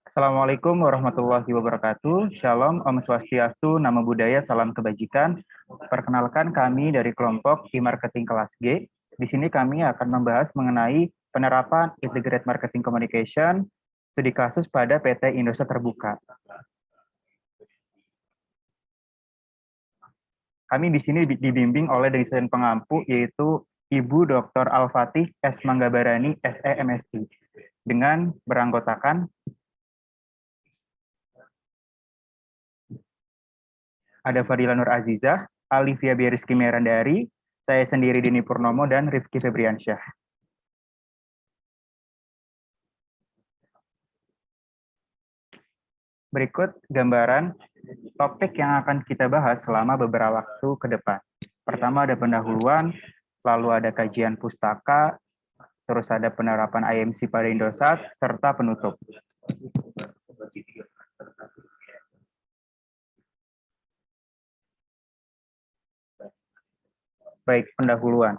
Assalamualaikum warahmatullahi wabarakatuh. Shalom, Om Swastiastu, Namo Buddhaya, Salam Kebajikan. Perkenalkan kami dari kelompok e-marketing kelas G. Di sini kami akan membahas mengenai penerapan Integrated Marketing Communication studi kasus pada PT Indosat Terbuka. Kami di sini dibimbing oleh dosen pengampu yaitu Ibu Dr. Al-Fatih S. Manggabarani, SE MSI, dengan beranggotakan ada Fadila Nur Azizah, Alivia Biariski Merandari, saya sendiri Dini Purnomo, dan Rifki Febriansyah. Berikut gambaran topik yang akan kita bahas selama beberapa waktu ke depan. Pertama ada pendahuluan, lalu ada kajian pustaka, terus ada penerapan IMC pada Indosat, serta penutup. Baik, pendahuluan.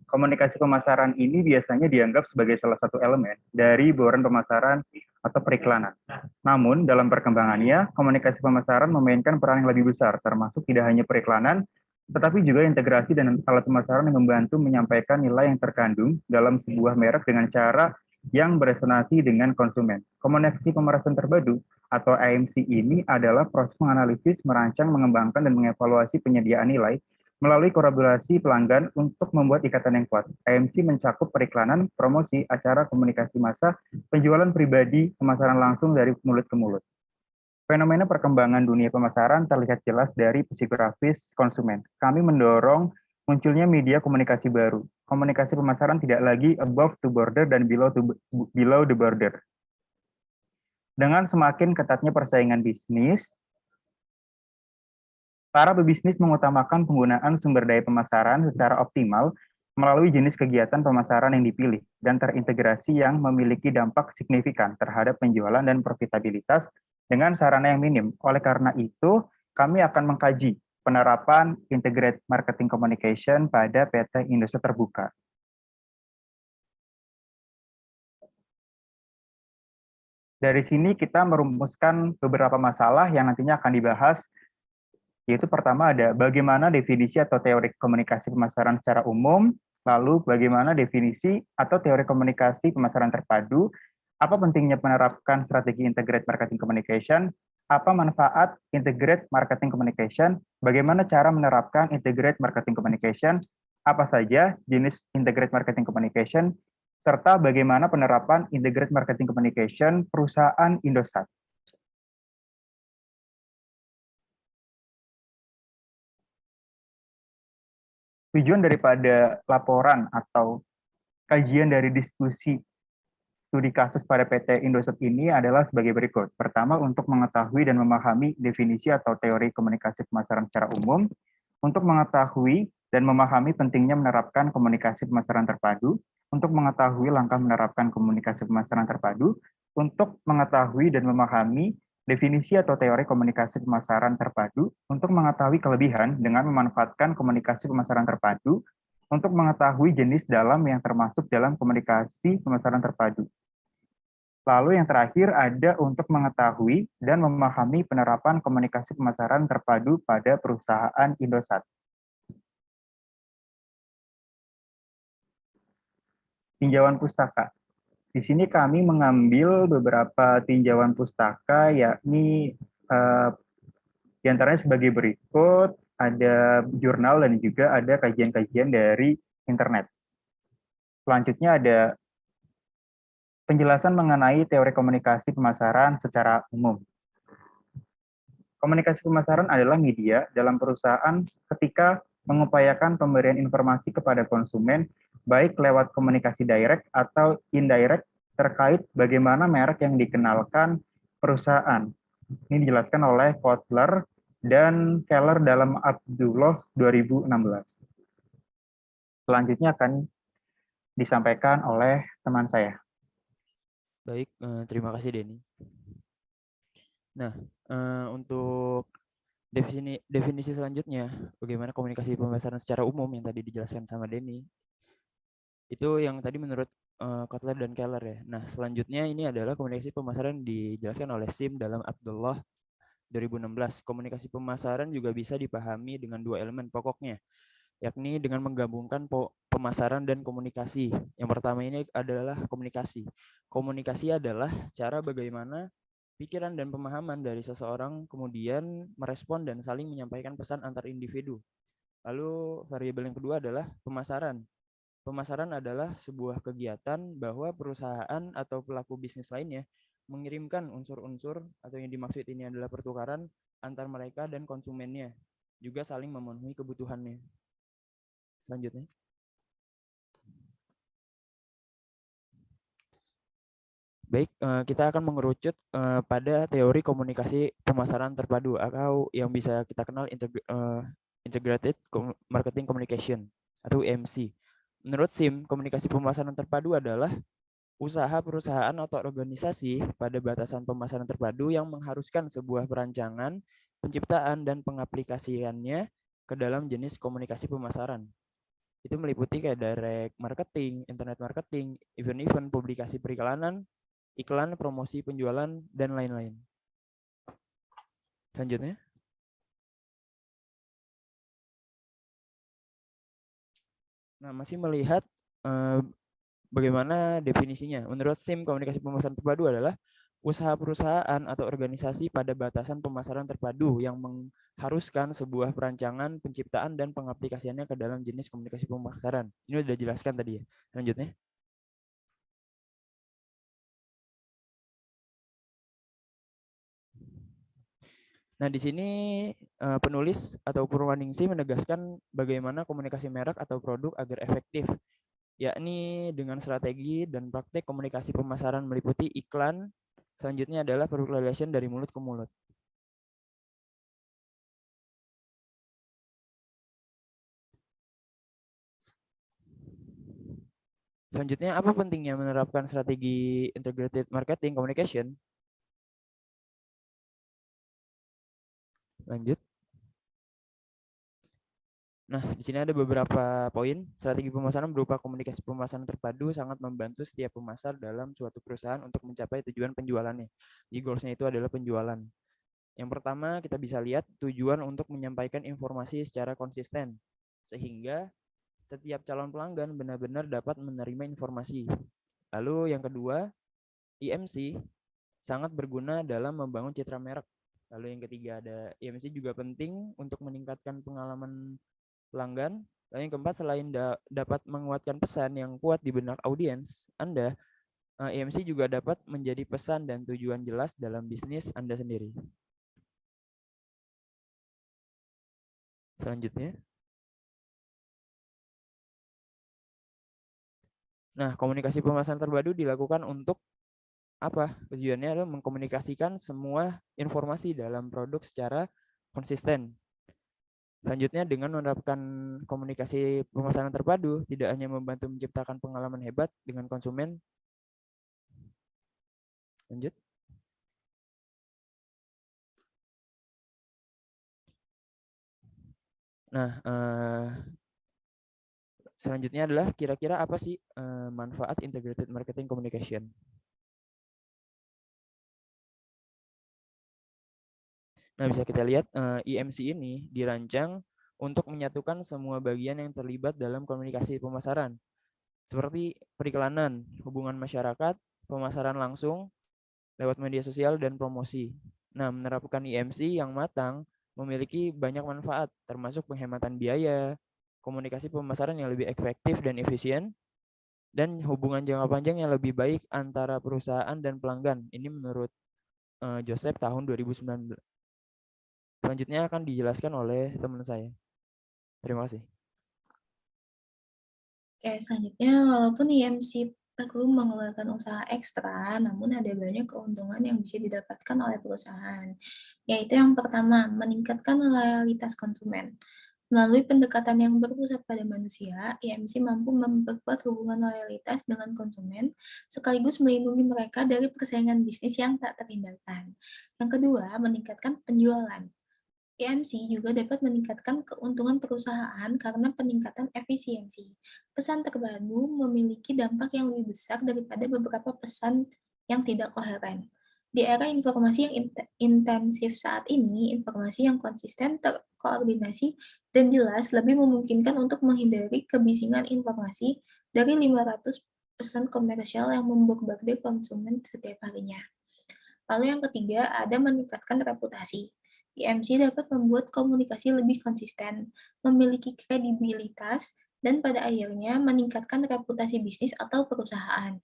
Komunikasi pemasaran ini biasanya dianggap sebagai salah satu elemen dari bauran pemasaran atau periklanan. Namun, dalam perkembangannya, komunikasi pemasaran memainkan peran yang lebih besar, termasuk tidak hanya periklanan, tetapi juga integrasi dan alat pemasaran yang membantu menyampaikan nilai yang terkandung dalam sebuah merek dengan cara yang beresonansi dengan konsumen. Komunikasi pemerasan terpadu atau AMC ini adalah proses menganalisis, merancang, mengembangkan, dan mengevaluasi penyediaan nilai melalui kolaborasi pelanggan untuk membuat ikatan yang kuat. AMC mencakup periklanan, promosi, acara komunikasi massa, penjualan pribadi, pemasaran langsung dari mulut ke mulut. Fenomena perkembangan dunia pemasaran terlihat jelas dari psikografis konsumen. Kami mendorong munculnya media komunikasi baru. Komunikasi pemasaran tidak lagi above the border dan below the border. Dengan semakin ketatnya persaingan bisnis, para pebisnis mengutamakan penggunaan sumber daya pemasaran secara optimal melalui jenis kegiatan pemasaran yang dipilih dan terintegrasi yang memiliki dampak signifikan terhadap penjualan dan profitabilitas dengan sarana yang minim. Oleh karena itu, kami akan mengkaji penerapan Integrated Marketing Communication pada PT Indosat Terbuka. Dari sini kita merumuskan beberapa masalah yang nantinya akan dibahas, yaitu pertama ada bagaimana definisi atau teori komunikasi pemasaran secara umum, lalu bagaimana definisi atau teori komunikasi pemasaran terpadu, apa pentingnya menerapkan strategi integrated marketing communication, apa manfaat integrated marketing communication, bagaimana cara menerapkan integrated marketing communication, apa saja jenis integrated marketing communication, serta bagaimana penerapan integrated marketing communication perusahaan Indosat. Tujuan daripada laporan atau kajian dari diskusi studi kasus pada PT Indosat ini adalah sebagai berikut. Pertama, untuk mengetahui dan memahami definisi atau teori komunikasi pemasaran secara umum, untuk mengetahui dan memahami pentingnya menerapkan komunikasi pemasaran terpadu, untuk mengetahui langkah menerapkan komunikasi pemasaran terpadu, untuk mengetahui dan memahami definisi atau teori komunikasi pemasaran terpadu, untuk mengetahui kelebihan dengan memanfaatkan komunikasi pemasaran terpadu, untuk mengetahui jenis dalam yang termasuk dalam komunikasi pemasaran terpadu. Lalu yang terakhir ada untuk mengetahui dan memahami penerapan komunikasi pemasaran terpadu pada perusahaan Indosat. Tinjauan pustaka. Di sini kami mengambil beberapa tinjauan pustaka, yakni diantaranya sebagai berikut, ada jurnal dan juga ada kajian-kajian dari internet. Selanjutnya ada penjelasan mengenai teori komunikasi pemasaran secara umum. Komunikasi pemasaran adalah media dalam perusahaan ketika mengupayakan pemberian informasi kepada konsumen, baik lewat komunikasi direct atau indirect terkait bagaimana merek yang dikenalkan perusahaan. Ini dijelaskan oleh Kotler dan Keller dalam Abdullah 2016. Selanjutnya akan disampaikan oleh teman saya. Baik, terima kasih Denny. Nah, untuk definisi selanjutnya, bagaimana komunikasi pemasaran secara umum yang tadi dijelaskan sama Denny. Itu yang tadi menurut Kotler dan Keller ya. Nah, selanjutnya ini adalah komunikasi pemasaran dijelaskan oleh Sim dalam Abdullah 2016. Komunikasi pemasaran juga bisa dipahami dengan dua elemen pokoknya, yakni dengan menggabungkan pemasaran dan komunikasi. Yang pertama ini adalah komunikasi. Komunikasi adalah cara bagaimana pikiran dan pemahaman dari seseorang kemudian merespon dan saling menyampaikan pesan antar individu. Lalu variabel yang kedua adalah pemasaran. Pemasaran adalah sebuah kegiatan bahwa perusahaan atau pelaku bisnis lainnya mengirimkan unsur-unsur atau yang dimaksud ini adalah pertukaran antar mereka dan konsumennya, juga saling memenuhi kebutuhannya. Selanjutnya. Baik, kita akan mengerucut pada teori komunikasi pemasaran terpadu atau yang bisa kita kenal Integrated Marketing Communication atau IMC. Menurut SIM, komunikasi pemasaran terpadu adalah usaha perusahaan atau organisasi pada batasan pemasaran terpadu yang mengharuskan sebuah perancangan, penciptaan, dan pengaplikasiannya ke dalam jenis komunikasi pemasaran. Itu meliputi kayak direct marketing, internet marketing, event-event, publikasi periklanan, iklan, promosi, penjualan, dan lain-lain. Selanjutnya. Nah, masih melihat bagaimana definisinya. Menurut SIM, komunikasi pemasaran terpadu adalah usaha perusahaan atau organisasi pada batasan pemasaran terpadu yang mengharuskan sebuah perancangan, penciptaan, dan pengaplikasiannya ke dalam jenis komunikasi pemasaran. Ini sudah dijelaskan tadi ya. Selanjutnya. Nah, di sini penulis atau Purwaningsih menegaskan bagaimana komunikasi merek atau produk agar efektif, yakni dengan strategi dan praktek komunikasi pemasaran meliputi iklan. Selanjutnya adalah product relation dari mulut ke mulut. Selanjutnya, apa pentingnya menerapkan strategi integrated marketing communication? Lanjut. Nah, di sini ada beberapa poin. Strategi pemasaran berupa komunikasi pemasaran terpadu sangat membantu setiap pemasar dalam suatu perusahaan untuk mencapai tujuan penjualannya. Jadi goals-nya itu adalah penjualan. Yang pertama, kita bisa lihat tujuan untuk menyampaikan informasi secara konsisten, sehingga setiap calon pelanggan benar-benar dapat menerima informasi. Lalu yang kedua, IMC sangat berguna dalam membangun citra merek. Lalu yang ketiga ada IMC juga penting untuk meningkatkan pengalaman pelanggan. Lalu yang keempat, selain dapat menguatkan pesan yang kuat di benak audiens Anda, IMC juga dapat menjadi pesan dan tujuan jelas dalam bisnis Anda sendiri. Selanjutnya. Nah, komunikasi pemasaran terpadu dilakukan untuk apa? Tujuannya adalah mengkomunikasikan semua informasi dalam produk secara konsisten. Selanjutnya, dengan menerapkan komunikasi pemasaran terpadu, tidak hanya membantu menciptakan pengalaman hebat dengan konsumen. Lanjut. Nah, selanjutnya adalah kira-kira apa sih manfaat integrated marketing communication? Nah, bisa kita lihat IMC ini dirancang untuk menyatukan semua bagian yang terlibat dalam komunikasi pemasaran, seperti periklanan, hubungan masyarakat, pemasaran langsung, lewat media sosial, dan promosi. Nah, menerapkan IMC yang matang memiliki banyak manfaat, termasuk penghematan biaya, komunikasi pemasaran yang lebih efektif dan efisien, dan hubungan jangka panjang yang lebih baik antara perusahaan dan pelanggan. Ini menurut Joseph tahun 2019. Selanjutnya akan dijelaskan oleh teman saya. Terima kasih. Oke, selanjutnya walaupun IMC perlu mengeluarkan usaha ekstra, namun ada banyak keuntungan yang bisa didapatkan oleh perusahaan. Yaitu yang pertama, meningkatkan loyalitas konsumen. Melalui pendekatan yang berpusat pada manusia, IMC mampu memperkuat hubungan loyalitas dengan konsumen, sekaligus melindungi mereka dari persaingan bisnis yang tak terhindarkan. Yang kedua, meningkatkan penjualan. EMC juga dapat meningkatkan keuntungan perusahaan karena peningkatan efisiensi. Pesan terpadu memiliki dampak yang lebih besar daripada beberapa pesan yang tidak koheren. Di era informasi yang intensif saat ini, informasi yang konsisten, terkoordinasi, dan jelas lebih memungkinkan untuk menghindari kebisingan informasi dari 500 pesan komersial yang membombardir konsumen setiap harinya. Lalu yang ketiga, ada meningkatkan reputasi. IMC dapat membuat komunikasi lebih konsisten, memiliki kredibilitas, dan pada akhirnya meningkatkan reputasi bisnis atau perusahaan.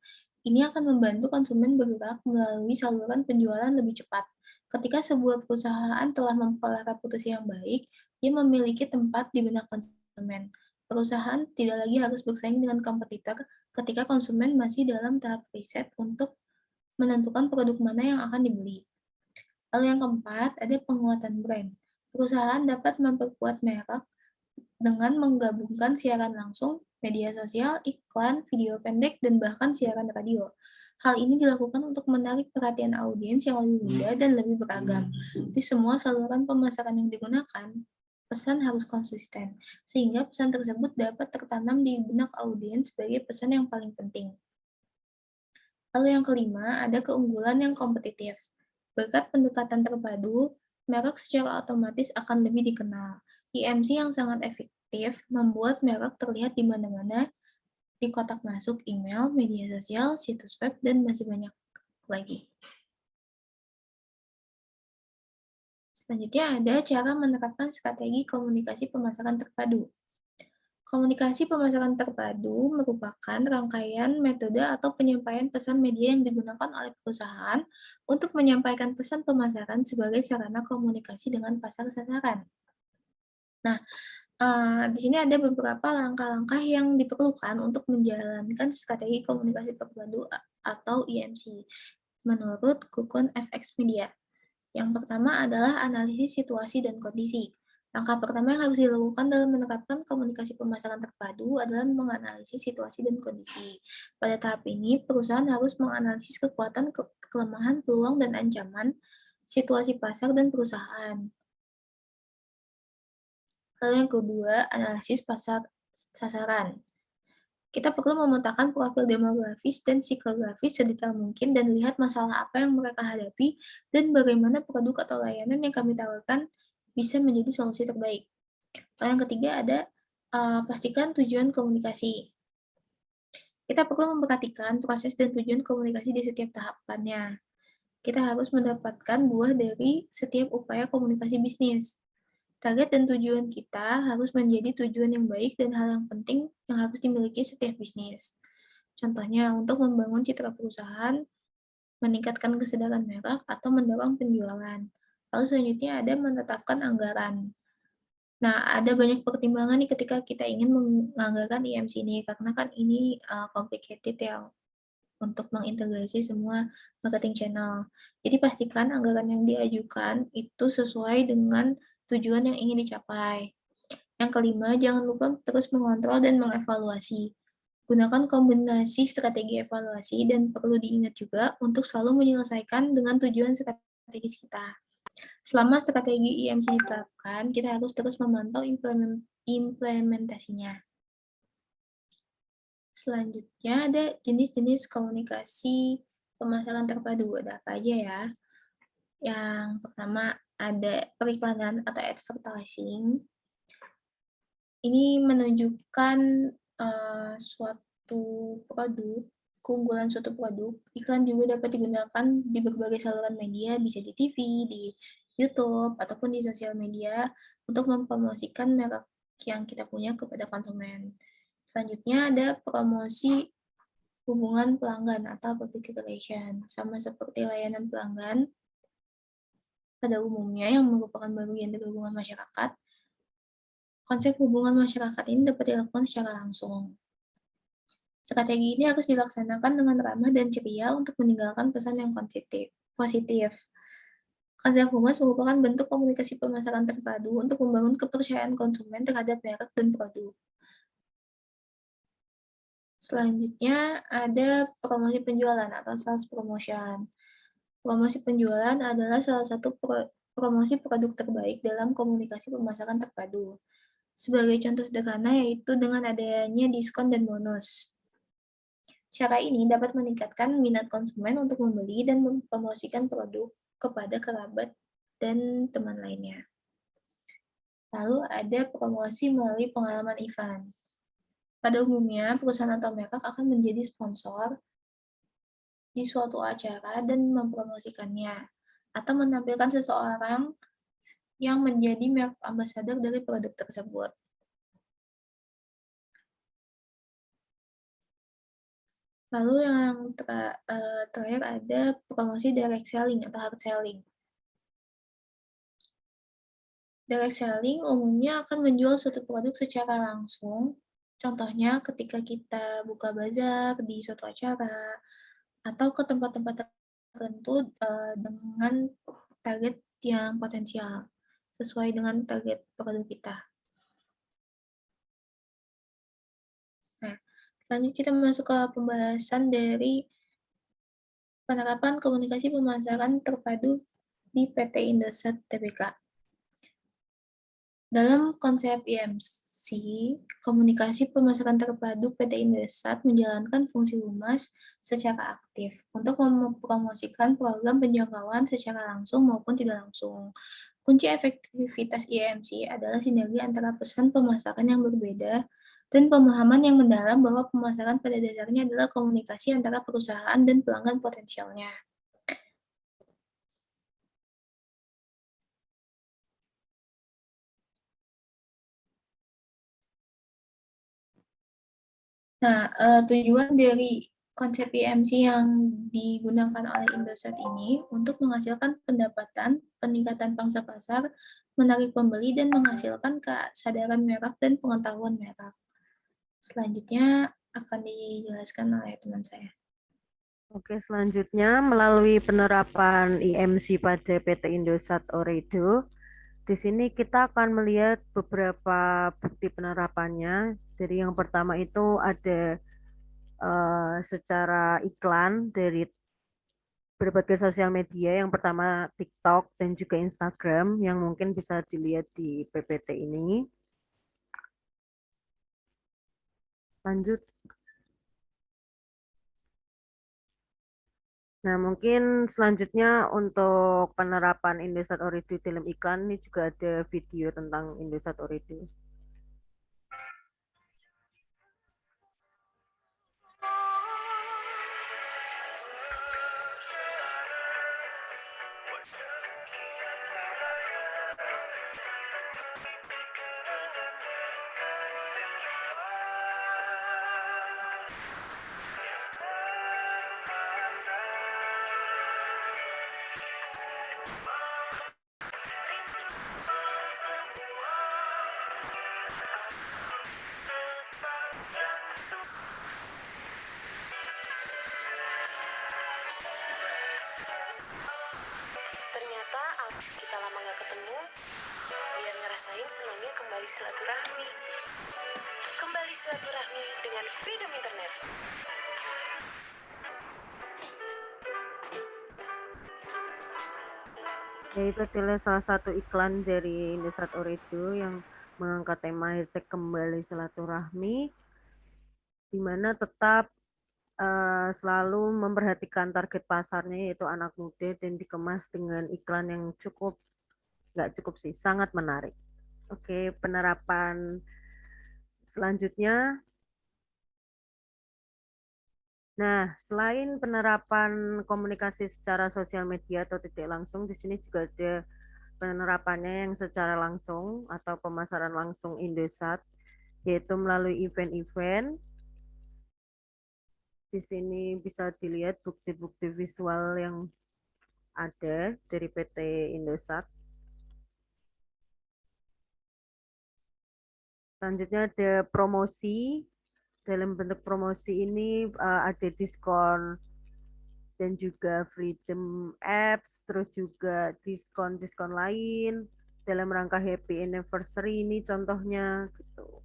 Ini akan membantu konsumen bergerak melalui saluran penjualan lebih cepat. Ketika sebuah perusahaan telah memperoleh reputasi yang baik, ia memiliki tempat di benak konsumen. Perusahaan tidak lagi harus bersaing dengan kompetitor ketika konsumen masih dalam tahap riset untuk menentukan produk mana yang akan dibeli. Lalu yang keempat, ada penguatan brand. Perusahaan dapat memperkuat merek dengan menggabungkan siaran langsung, media sosial, iklan, video pendek, dan bahkan siaran radio. Hal ini dilakukan untuk menarik perhatian audiens yang lebih muda dan lebih beragam. Di semua saluran pemasaran yang digunakan, pesan harus konsisten, sehingga pesan tersebut dapat tertanam di benak audiens sebagai pesan yang paling penting. Lalu yang kelima, ada keunggulan yang kompetitif. Berkat pendekatan terpadu, merek secara otomatis akan lebih dikenal. IMC yang sangat efektif membuat merek terlihat di mana-mana, di kotak masuk email, media sosial, situs web, dan masih banyak lagi. Selanjutnya ada cara menerapkan strategi komunikasi pemasaran terpadu. Komunikasi pemasaran terpadu merupakan rangkaian metode atau penyampaian pesan media yang digunakan oleh perusahaan untuk menyampaikan pesan pemasaran sebagai sarana komunikasi dengan pasar sasaran. Nah, di sini ada beberapa langkah-langkah yang diperlukan untuk menjalankan strategi komunikasi terpadu atau IMC menurut Kukun FX Media. Yang pertama adalah analisis situasi dan kondisi. Langkah pertama yang harus dilakukan dalam menerapkan komunikasi pemasaran terpadu adalah menganalisis situasi dan kondisi. Pada tahap ini, perusahaan harus menganalisis kekuatan, kelemahan, peluang, dan ancaman situasi pasar dan perusahaan. Lalu yang kedua, analisis pasar sasaran. Kita perlu memetakan profil demografis dan psikografis sedetail mungkin dan lihat masalah apa yang mereka hadapi dan bagaimana produk atau layanan yang kami tawarkan bisa menjadi solusi terbaik. Lalu yang ketiga ada pastikan tujuan komunikasi. Kita perlu memperhatikan proses dan tujuan komunikasi di setiap tahapannya. Kita harus mendapatkan buah dari setiap upaya komunikasi bisnis. Target dan tujuan kita harus menjadi tujuan yang baik dan hal yang penting yang harus dimiliki setiap bisnis. Contohnya, untuk membangun citra perusahaan, meningkatkan kesadaran merek, atau mendorong penjualan. Lalu selanjutnya ada menetapkan anggaran. Nah, ada banyak pertimbangan nih ketika kita ingin menganggarkan IMC ini, karena kan ini complicated ya untuk mengintegrasi semua marketing channel. Jadi pastikan anggaran yang diajukan itu sesuai dengan tujuan yang ingin dicapai. Yang kelima, jangan lupa terus mengontrol dan mengevaluasi. Gunakan kombinasi strategi evaluasi dan perlu diingat juga untuk selalu menyelesaikan dengan tujuan strategis kita. Selama strategi IMC diterapkan, kita harus terus memantau implementasinya. Selanjutnya ada jenis-jenis komunikasi pemasaran terpadu. Ada apa aja ya? Yang pertama ada periklanan atau advertising. Ini menunjukkan suatu produk, keunggulan suatu produk. Iklan juga dapat digunakan di berbagai saluran media, bisa di TV, di YouTube, ataupun di sosial media untuk mempromosikan merek yang kita punya kepada konsumen. Selanjutnya ada promosi hubungan pelanggan atau public relation. Sama seperti layanan pelanggan pada umumnya yang merupakan bagian dari hubungan masyarakat, konsep hubungan masyarakat ini dapat dilakukan secara langsung. Strategi ini harus dilaksanakan dengan ramah dan ceria untuk meninggalkan pesan yang positif. Konsep humas merupakan bentuk komunikasi pemasaran terpadu untuk membangun kepercayaan konsumen terhadap merek dan produk. Selanjutnya ada promosi penjualan atau sales promotion. Promosi penjualan adalah salah satu promosi produk terbaik dalam komunikasi pemasaran terpadu. Sebagai contoh sederhana yaitu dengan adanya diskon dan bonus. Cara ini dapat meningkatkan minat konsumen untuk membeli dan mempromosikan produk kepada kerabat dan teman lainnya. Lalu ada promosi melalui pengalaman event. Pada umumnya, perusahaan atau merek akan menjadi sponsor di suatu acara dan mempromosikannya, atau menampilkan seseorang yang menjadi merek ambassador dari produk tersebut. Lalu yang terakhir ada promosi direct selling atau hard selling. Direct selling umumnya akan menjual suatu produk secara langsung. Contohnya ketika kita buka bazar di suatu acara atau ke tempat-tempat tertentu dengan target yang potensial sesuai dengan target produk kita. Nah, selanjutnya kita masuk ke pembahasan dari penerapan komunikasi pemasaran terpadu di PT Indosat Tbk. Dalam konsep IMC, komunikasi pemasaran terpadu PT Indosat menjalankan fungsi humas secara aktif untuk mempromosikan program penjangkauan secara langsung maupun tidak langsung. Kunci efektivitas IMC adalah sinergi antara pesan pemasaran yang berbeda dan pemahaman yang mendalam bahwa pemasaran pada dasarnya adalah komunikasi antara perusahaan dan pelanggan potensialnya. Nah, tujuan dari konsep IMC yang digunakan oleh Indosat ini untuk menghasilkan pendapatan, peningkatan pangsa pasar, menarik pembeli, dan menghasilkan kesadaran merek dan pengetahuan merek. Selanjutnya akan dijelaskan oleh teman saya. Oke, selanjutnya melalui penerapan IMC pada PT Indosat Ooredoo, di sini kita akan melihat beberapa bukti penerapannya. Jadi yang pertama itu ada secara iklan dari berbagai sosial media. Yang pertama TikTok dan juga Instagram yang mungkin bisa dilihat di PPT ini. Lanjut. Nah, mungkin selanjutnya untuk penerapan Indosat Ooredoo dalam iklan ini juga ada video tentang Indosat Ooredoo. Ternyata Alex kita lama gak ketemu, biar ngerasain senangnya kembali silaturahmi. Kembali silaturahmi dengan Freedom Internet. Yaitu adalah salah satu iklan dari Indosat Ooredoo yang mengangkat tema hashtag kembali silaturahmi, di mana tetap selalu memperhatikan target pasarnya yaitu anak muda dan dikemas dengan iklan yang nggak cukup sih, sangat menarik. Oke, penerapan selanjutnya. Nah, selain penerapan komunikasi secara sosial media atau tidak langsung, di sini juga ada penerapannya yang secara langsung atau pemasaran langsung Indosat, yaitu melalui event-event. Di sini bisa dilihat bukti-bukti visual yang ada dari PT Indosat. Selanjutnya ada promosi. Dalam bentuk promosi ini ada diskon dan juga Freedom Apps, terus juga diskon-diskon lain dalam rangka Happy Anniversary ini contohnya gitu.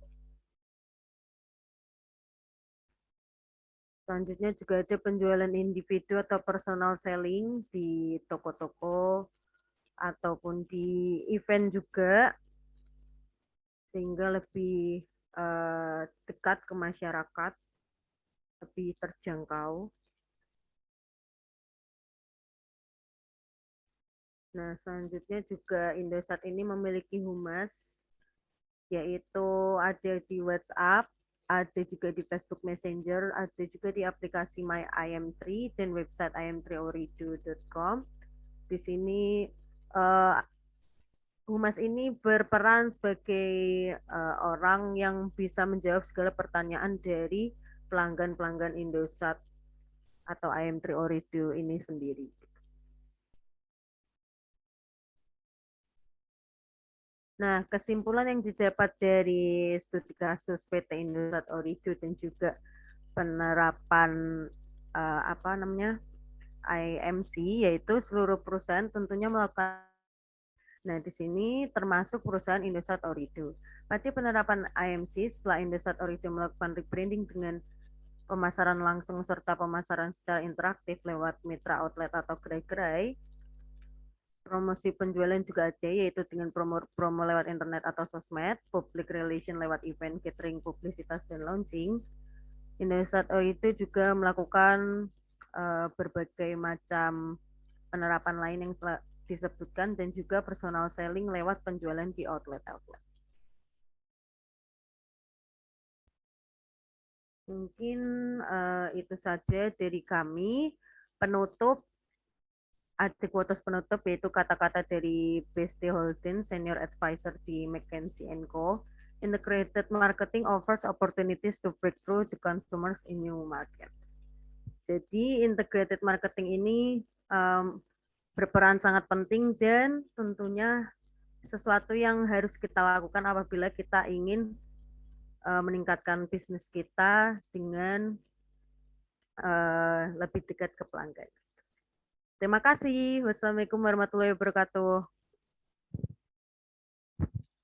Selanjutnya juga ada penjualan individu atau personal selling di toko-toko ataupun di event juga, sehingga lebih dekat ke masyarakat, lebih terjangkau. Nah, selanjutnya juga Indosat ini memiliki humas, yaitu ada di WhatsApp, ada juga di Facebook Messenger, ada juga di aplikasi My IM3 dan website im3oridu.com. Di sini humas ini berperan sebagai orang yang bisa menjawab segala pertanyaan dari pelanggan-pelanggan Indosat atau IM3 Oridu ini sendiri. Nah, kesimpulan yang didapat dari studi kasus PT Indosat Oridu dan juga penerapan IMC, yaitu seluruh perusahaan tentunya melakukan. Nah, di sini termasuk perusahaan Indosat Oridu. Pada penerapan IMC, setelah Indosat Oridu melakukan rebranding dengan pemasaran langsung serta pemasaran secara interaktif lewat mitra outlet atau gerai-gerai, promosi penjualan juga ada, yaitu dengan promo lewat internet atau sosmed, public relation lewat event, catering, publisitas, dan launching. Indosat Oridu juga melakukan berbagai macam penerapan lain yang telah disebutkan dan juga personal selling lewat penjualan di outlet-outlet. Mungkin itu saja dari kami. Penutup, ada quotes penutup yaitu kata-kata dari BSD Holden, Senior Advisor di McKinsey & Co. Integrated marketing offers opportunities to break through the consumers in new markets. Jadi integrated marketing ini berperan sangat penting dan tentunya sesuatu yang harus kita lakukan apabila kita ingin meningkatkan bisnis kita dengan lebih dekat ke pelanggan. Terima kasih. Wassalamualaikum warahmatullahi wabarakatuh.